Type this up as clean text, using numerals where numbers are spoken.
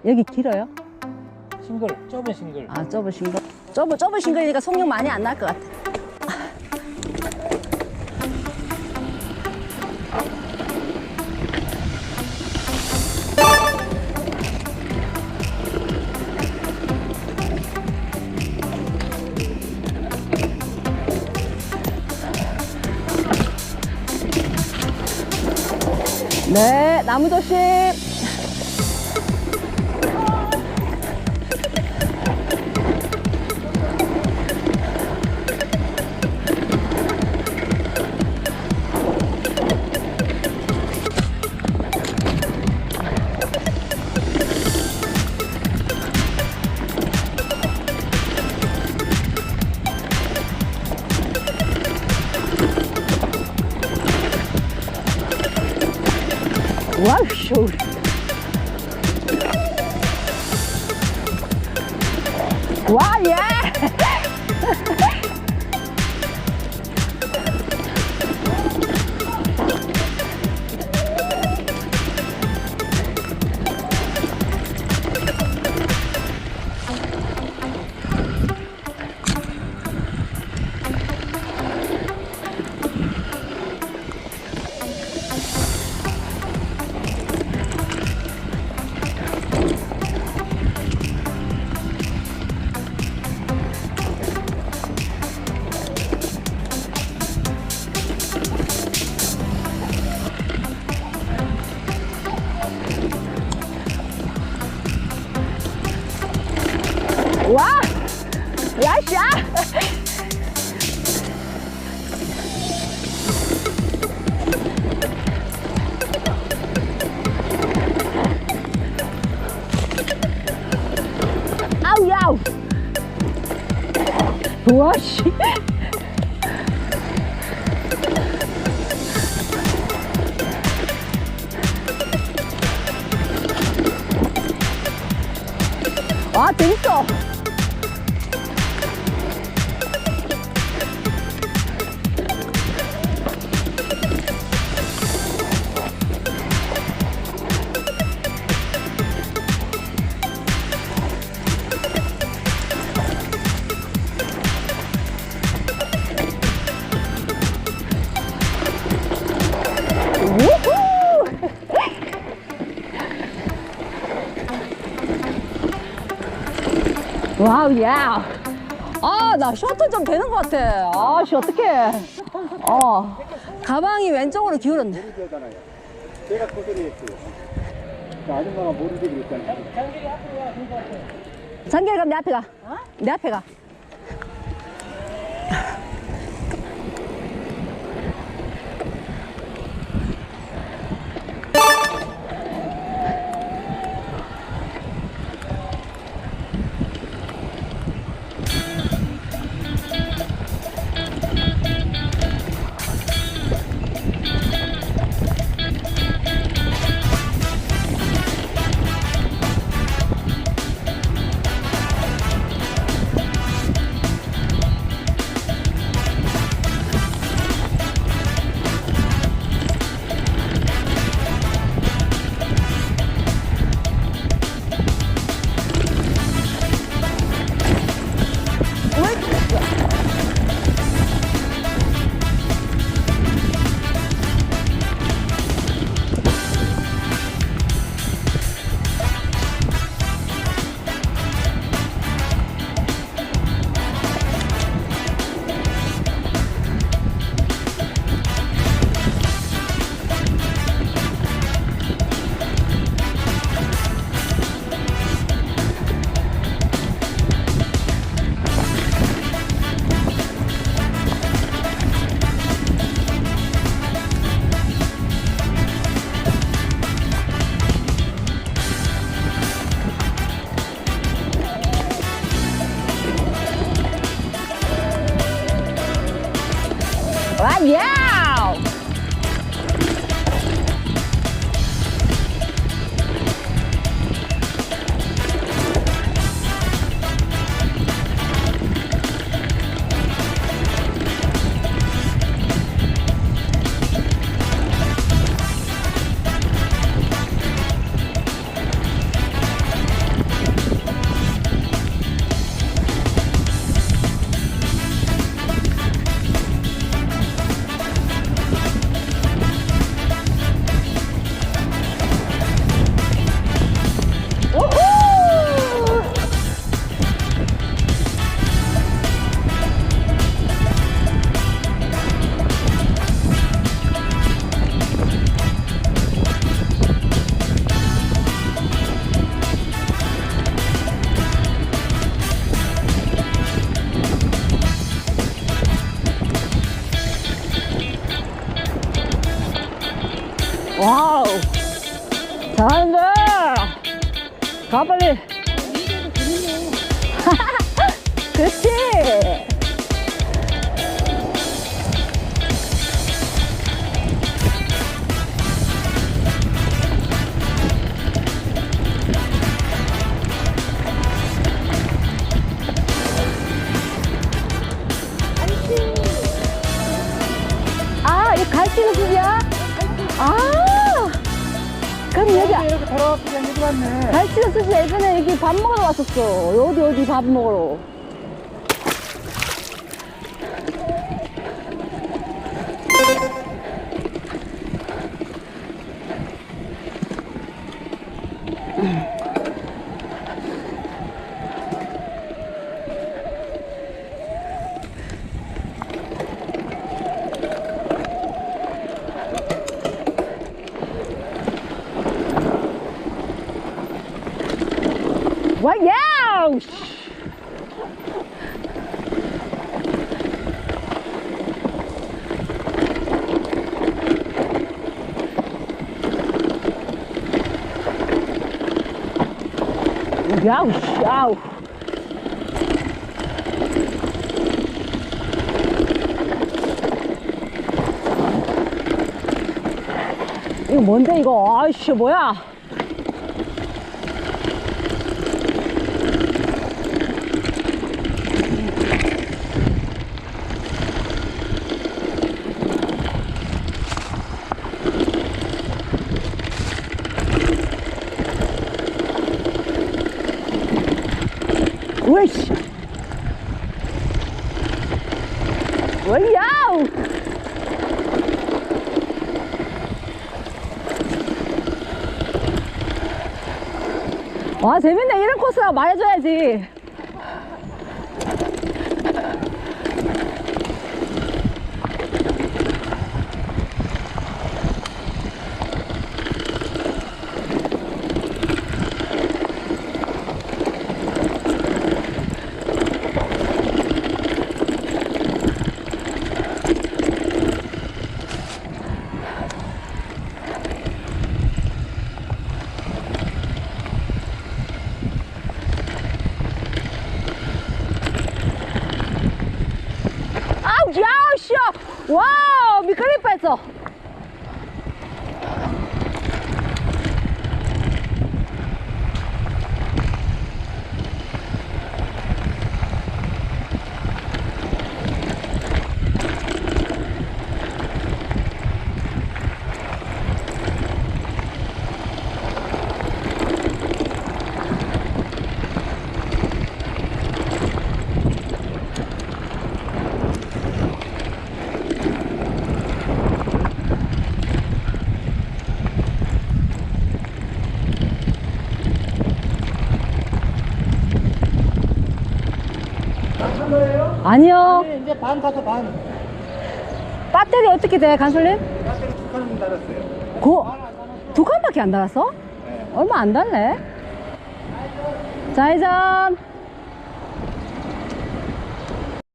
여기 길어요? 싱글, 좁은 싱글. 아, 좁으신 거? 좁으신 거니까 속력 많이 안 날 것 같아. 네, 나무 조심. 와우, 쇼. 와, 예! 와! 야샤! 아우, 야우! 와, 씨! 와, 재밌어! 와우, 야. 아, 나 셔틀 좀 되는 것 같아. 아, 씨, 어떡해. 가방이 왼쪽으로 기울었네. 모르잖아요. 제가 고소리 했어요. 아줌마가 모르게 그랬잖아요. 장길이 앞으로 와, 좋은 것 같아. 장기를 가면 내 앞에 가. 내 앞에 가. 잘한다. 가 빨리. 그렇지. 아, 이 갈치는 수지야? 아, 그럼 여기 이렇게 돌아왔기 때문에 여기 왔네. 갈치는 수지 예전에 여기 밥 먹으러 왔었어. 어디 밥 먹으러. 와야우! 야우, 야우. 이거 뭔데, 이거? 아이씨, 뭐야? 으이씨. 와야우. 와, 재밌네. 이런 코스가 말해줘야지. 아우, 야, 씨. 와우, 미끄러질 뻔했어. 아니요. 이제 반 가서 반. 배터리 어떻게 돼, 간솔님? 배터리 2칸 달았어요. 두 칸밖에 안 달았어? 네. 얼마 안 달래? 좌회전.